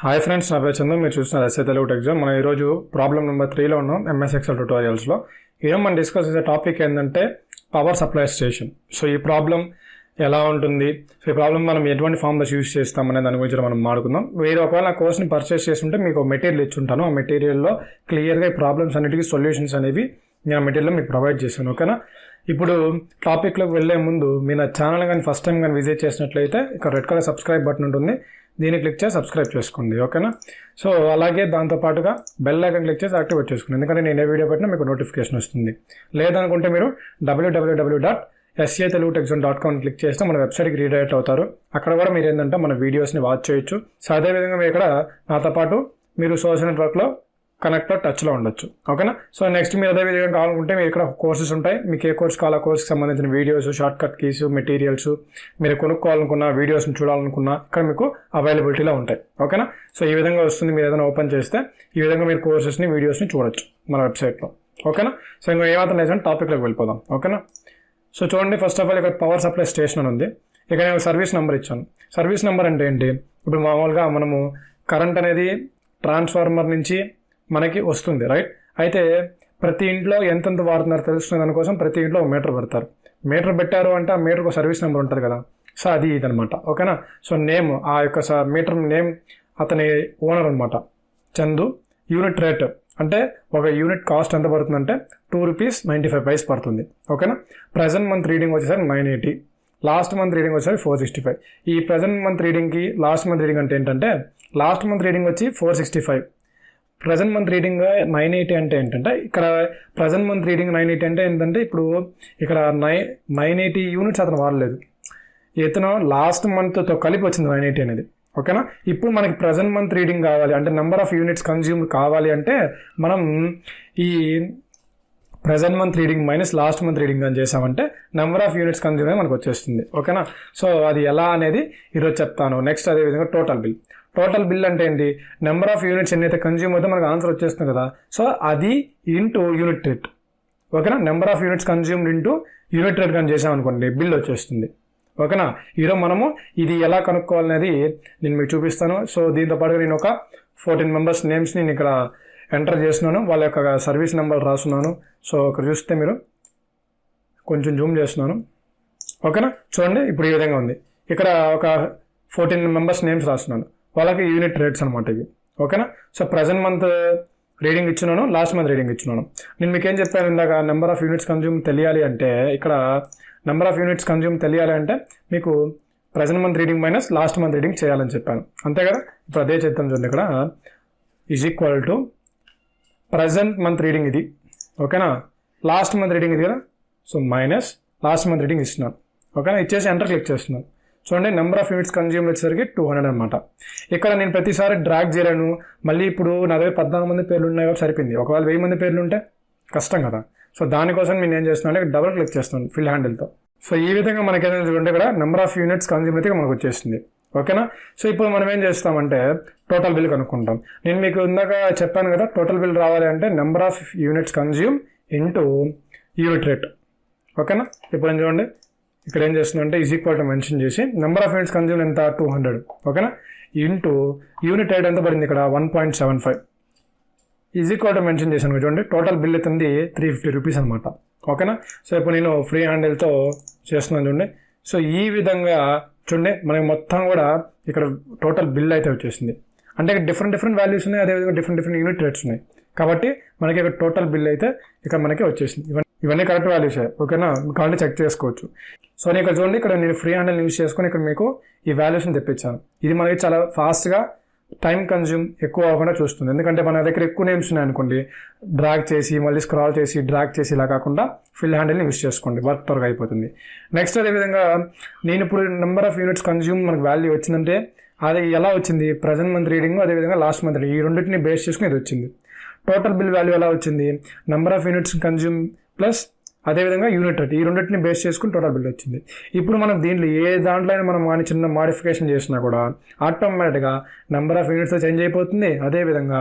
Hi friends, నా పేరు చందు. మీరు చూస్తున్నారు ఎస్ఏ తెలుగు ఎగ్జామ్. మనం ఈరోజు ప్రాబ్లం నెంబర్ 3లో ఉన్నాం ఎంఎస్ ఎక్సెల్ ట్యూటోరియల్స్లో. ఈరోజు మనం డిస్కస్ చేసే టాపిక్ ఏంటంటే పవర్ సప్లై స్టేషన్. సో ఈ ప్రాబ్లం ఎలా ఉంటుంది, సో ఈ ప్రాబ్లం మనం ఎటువంటి ఫార్ములాస్ యూజ్ చేస్తామనే దాని గురించి మనం మాట్లాడుకుందాం. మీరు ఒకవేళ నా కోర్స్ని పర్చేస్ చేస్తుంటే మీకు మెటీరియల్ ఇచ్చుంటాను. ఆ మెటీరియల్లో క్లియర్గా ఈ ప్రాబ్లమ్స్ అన్నిటికీ సొల్యూషన్స్ అనేవి నేను ఆ మెటీరియల్ మీకు ప్రొవైడ్ చేశాను. ఓకేనా? ఇప్పుడు టాపిక్లోకి వెళ్ళే ముందు మీరు నా ఛానల్ కానీ ఫస్ట్ టైం కానీ విజిట్ చేసినట్లయితే ఇక్కడ రెడ్ కలర్ సబ్స్క్రైబ్ బటన్ ఉంటుంది, దీన్ని క్లిక్ చేసి సబ్స్క్రైబ్ చేసుకోండి. ఓకేనా? సో అలాగే దాంతోపాటుగా బెల్ ఐకాన్ క్లిక్ చేసి యాక్టివేట్ చేసుకోండి, ఎందుకంటే నేను ఏ వీడియో పెట్టినా మీకు నోటిఫికేషన్ వస్తుంది. లేదనుకుంటే మీరు www.satelugu.com క్లిక్ చేస్తే మన వెబ్సైట్కి రీడైరెక్ట్ అవుతారు. అక్కడ కూడా మీరు ఏంటంటే మన వీడియోస్ని వాచ్ చేయొచ్చు. సో అదేవిధంగా మీరు ఇక్కడ నాతో పాటు మీరు సోషల్ నెట్వర్క్లో కనెక్ట్లో టచ్లో ఉండొచ్చు. ఓకేనా? సో నెక్స్ట్ మీరు అదే విధంగా కావాలనుకుంటే మీరు ఇక్కడ కోర్సెస్ ఉంటాయి. మీకు ఏ కోర్స్ కావాలో కోర్స్కి సంబంధించిన videos, short cut keys, materials, మీరు కొనుక్కోవాలనుకున్న వీడియోస్ని చూడాలనుకున్నా ఇక్కడ మీకు అవైలబిలిటీలో ఉంటాయి. ఓకేనా? సో ఈ విధంగా వస్తుంది. మీరు ఏదైనా ఓపెన్ చేస్తే ఈ విధంగా మీరు కోర్సెస్ని, వీడియోస్ని చూడొచ్చు మన వెబ్సైట్లో. ఓకేనా? సో ఇంకా ఏమాత్రం లేదంటే టాపిక్లోకి వెళ్ళిపోదాం. ఓకేనా? సో చూడండి, ఫస్ట్ ఆఫ్ ఆల్ ఇక్కడ పవర్ సప్లై స్టేషన్ అని ఉంది. ఇక్కడ నేను సర్వీస్ నెంబర్ ఇచ్చాను. సర్వీస్ నెంబర్ అంటే ఏంటి? ఇప్పుడు మామూలుగా మనము కరెంట్ అనేది ట్రాన్స్ఫార్మర్ నుంచి మనకి వస్తుంది, రైట్? అయితే ప్రతి ఇంట్లో ఎంతెంత వాడుతున్నారో తెలుసుకునే దానికోసం ప్రతి ఇంట్లో ఒక మీటర్ పెడతారు. మీటర్ పెట్టారు అంటే ఆ మీటర్కు సర్వీస్ నెంబర్ ఉంటుంది కదా. సో అది ఇదనమాట. ఓకేనా? సో నేమ్, ఆ యొక్క మీటర్ నేమ్, అతని ఓనర్ అనమాట చందు. యూనిట్ రేట్ అంటే ఒక యూనిట్ కాస్ట్ ఎంత పడుతుందంటే ₹2.95 పడుతుంది. ఓకేనా? ప్రజెంట్ మంత్ రీడింగ్ వచ్చేసరికి 980, లాస్ట్ మంత్ రీడింగ్ వచ్చేసరికి 465. ఈ ప్రజెంట్ మంత్ రీడింగ్కి లాస్ట్ మంత్ రీడింగ్ అంటే ఏంటంటే, లాస్ట్ మంత్ రీడింగ్ వచ్చి 465, ప్రజెంట్ మంత్ రీడింగ్ 980 అంటే ఏంటంటే, ఇక్కడ ప్రజెంట్ మంత్ రీడింగ్ 980 అంటే ఏంటంటే, ఇప్పుడు ఇక్కడ 980 యూనిట్స్ అతను వాడలేదు, ఇతను లాస్ట్ మంత్తో కలిపి వచ్చింది 980 అనేది. ఓకేనా? ఇప్పుడు మనకి ప్రజెంట్ మంత్ రీడింగ్ కావాలి అంటే, నెంబర్ ఆఫ్ యూనిట్స్ కన్జ్యూమ్ కావాలి అంటే మనం ఈ present month reading minus last month reading అని చేసామంటే నెంబర్ ఆఫ్ యూనిట్స్ కన్జ్యూమ్ మనకు వచ్చేస్తుంది. ఓకేనా? సో అది ఎలా అనేది ఈరోజు చెప్తాను. నెక్స్ట్ అదేవిధంగా టోటల్ బిల్. టోటల్ బిల్ అంటే ఏంటి? నెంబర్ ఆఫ్ యూనిట్స్ ఎన్నైతే కన్జ్యూమ్ అవుతే మనకు ఆన్సర్ వచ్చేస్తుంది కదా. సో అది ఇంటూ యూనిట్ రేట్. ఓకేనా? Number of units consumed into unit rate కానీ చేసామనుకోండి, బిల్ వచ్చేస్తుంది. ఓకేనా? ఈరోజు మనము ఇది ఎలా కనుక్కోవాలనేది నేను మీకు చూపిస్తాను. సో దీంతో పాటుగా నేను ఒక 14 మెంబర్స్ నేమ్స్ నేను ఇక్కడ ఎంటర్ చేస్తున్నాను, వాళ్ళ యొక్క సర్వీస్ నెంబర్ రాస్తున్నాను. సో ఇక్కడ చూస్తే మీరు కొంచెం జూమ్ చేస్తున్నాను. ఓకేనా? చూడండి, ఇప్పుడు ఈ విధంగా ఉంది. ఇక్కడ ఒక 14 మెంబర్స్ నేమ్స్ రాస్తున్నాను, వాళ్ళకి యూనిట్ రేట్స్ అనమాట ఇవి. ఓకేనా? సో ప్రజెంట్ మంత్ రీడింగ్ ఇచ్చినాను, లాస్ట్ మంత్ రీడింగ్ ఇచ్చినాను. నేను మీకు ఏం చెప్పాను ఇందాక, నెంబర్ ఆఫ్ యూనిట్స్ కన్జ్యూమ్ తెలియాలి అంటే, ఇక్కడ నెంబర్ ఆఫ్ యూనిట్స్ కన్జ్యూమ్ తెలియాలి అంటే మీకు present month reading minus last month reading చేయాలని చెప్పాను, అంతే కదా. ఇప్పుడు అదే చేద్దాం. చూడండి, ఇక్కడ is equal to present month reading ఇది. ఓకేనా? లాస్ట్ మంత్ రీడింగ్ ఇది కదా. So minus last month reading ఇస్తున్నాను. ఓకేనా? ఇచ్చేసి ఎంటర్ క్లిక్ చేస్తున్నాను. చూడండి, నెంబర్ ఆఫ్ యూనిట్స్ కన్జ్యూమ్ వచ్చేసరికి 200 అనమాట. ఇక్కడ నేను ప్రతిసారి డ్రాగ్ చేయలేను. మళ్ళీ ఇప్పుడు నా దగ్గర 14 మంది పేర్లు ఉన్నాయి కాబట్టి సరిపోయింది. ఒకవేళ 1000 మంది పేర్లు ఉంటే కష్టం కదా. సో దానికోసం నేను ఏం చేస్తున్నాను అంటే డబుల్ క్లిక్ చేస్తున్నాను ఫిల్ హ్యాండిల్తో. సో ఈ విధంగా మనకి ఏదైనా చూడండి, ఇక్కడ నెంబర్ ఆఫ్ యూనిట్స్ కన్జ్యూమ్ అయితే మనకు వచ్చేస్తుంది. ఓకేనా? సో ఇప్పుడు మనం ఏం చేస్తామంటే టోటల్ బిల్ కనుక్కుంటాం. నేను మీకు ఇందాక చెప్పాను కదా, టోటల్ బిల్ రావాలి అంటే number of units consume into unit rate. ఓకేనా? ఇప్పుడు ఏం చూడండి, ఇక్కడ ఏం చేస్తున్నా అంటే ఈజ్ ఈక్వల్ టు మెన్షన్ చేసి నెంబర్ ఆఫ్ యూనిట్స్ కన్జ్యూమ్ ఎంత 200. ఓకేనా? ఇంటూ యూనిట్ రేట్ ఎంత పడింది ఇక్కడ 1.75 ఈజ్ ఈక్వల్ టు మెన్షన్ చేశాను. చూడండి, టోటల్ బిల్ అవుతుంది ₹350 అనమాట. ఓకేనా? సో ఇప్పుడు నేను ఫ్రీ హ్యాండిల్తో చేస్తున్నాను. చూడండి, సో ఈ విధంగా చూడండి, మనకి మొత్తం కూడా ఇక్కడ టోటల్ బిల్ అయితే వచ్చేసింది. అంటే ఇక్కడ డిఫరెంట్ వాల్యూస్ ఉన్నాయి, అదేవిధంగా డిఫరెంట్ యూనిట్ రేట్స్ ఉన్నాయి. కాబట్టి మనకి ఇక్కడ టోటల్ బిల్ అయితే ఇక్కడ మనకి వచ్చేసింది. ఇవన్నీ కరెక్ట్ వాల్యూసే. ఓకేనా? కావాలంటే చెక్ చేసుకోవచ్చు. సో నేను ఇక్కడ చూడండి, ఇక్కడ నేను ఫ్రీ హ్యాండిల్ యూజ్ చేసుకొని ఇక్కడ మీకు ఈ వాల్యూస్ని తెప్పించాను. ఇది మనకి చాలా ఫాస్ట్గా టైం కన్జ్యూమ్ ఎక్కువ అవ్వకుండా చూస్తుంది. ఎందుకంటే మన దగ్గర ఎక్కువ నేమ్స్ ఉన్నాయి అనుకోండి, డ్రాగ్ చేసి మళ్ళీ స్క్రాల్ చేసి డ్రాగ్ చేసి ఇలా కాకుండా ఫిల్ హ్యాండిల్ని యూజ్ చేసుకోండి, వర్క్ త్వరగా అయిపోతుంది. నెక్స్ట్ అదేవిధంగా నేను ఇప్పుడు నెంబర్ ఆఫ్ యూనిట్స్ కన్జ్యూమ్ మనకు వాల్యూ వచ్చిందంటే అది ఎలా వచ్చింది? ప్రజెంట్ మంత్ రీడింగ్ అదేవిధంగా లాస్ట్ మంత్ రీడింగ్, ఈ రెండింటిని బేస్ చేసుకుని ఇది వచ్చింది. టోటల్ బిల్ వాల్యూ ఎలా వచ్చింది? Number of units consume plus అదేవిధంగా యూనిట్ రేట్, ఈ రెండింటిని బేస్ చేసుకుని టోటల్ బిల్ వచ్చింది. ఇప్పుడు మనం దీంట్లో ఏ దాంట్లో అయినా మనం కానీ చిన్న మాడిఫికేషన్ చేసినా కూడా ఆటోమేటిక్గా నెంబర్ ఆఫ్ యూనిట్స్ చేంజ్ అయిపోతుంది, అదేవిధంగా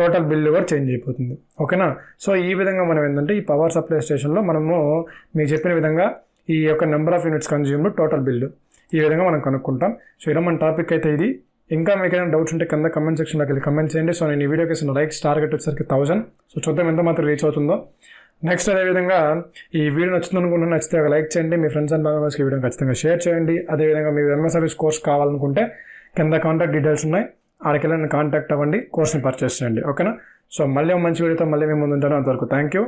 టోటల్ బిల్ కూడా చేంజ్ అయిపోతుంది. ఓకేనా? సో ఈ విధంగా మనం ఏంటంటే ఈ పవర్ సప్లై స్టేషన్లో మనము మీకు చెప్పిన విధంగా ఈ యొక్క number of units consumed, total bill ఈ విధంగా మనం కనుక్కుంటాం. సో ఇలా మన టాపిక్ అయితే ఇది. ఇంకా మీకు ఏమైనా డౌట్స్ ఉంటే కింద కమెంట్ సెక్షన్లోకి వెళ్ళి కమెంట్ చేయండి. సో నేను ఈ వీడియోకి ఇస్తున్న లైక్స్ టార్గెట్ వచ్చేసరికి 1000. సో చూద్దాం ఎంత మాత్రం రీచ్ అవుతుందో. నెక్స్ట్ అదేవిధంగా ఈ వీడియో నచ్చుతుంది అనుకుంటున్నా, నచ్చితే ఒక లైక్ చేయండి. మీ ఫ్రెండ్స్ అండ్ ఫ్యామిలీస్కి ఈ వీడియో ఖచ్చితంగా షేర్ చేయండి. అదేవిధంగా మీరు ఎంఎస్ సర్వీస్ కోర్స్ కావాలనుకుంటే కింద కాంటాక్ట్ డీటెయిల్స్ ఉన్నాయి, ఆడికి వెళ్ళి కాంటాక్ట్ అవ్వండి, కోర్స్ని పర్చేస్ చేయండి. ఓకేనా? సో మళ్ళీ మంచి వీడియోతో మళ్ళీ మేము ముందుంటాను. అంతవరకు థ్యాంక్ యూ.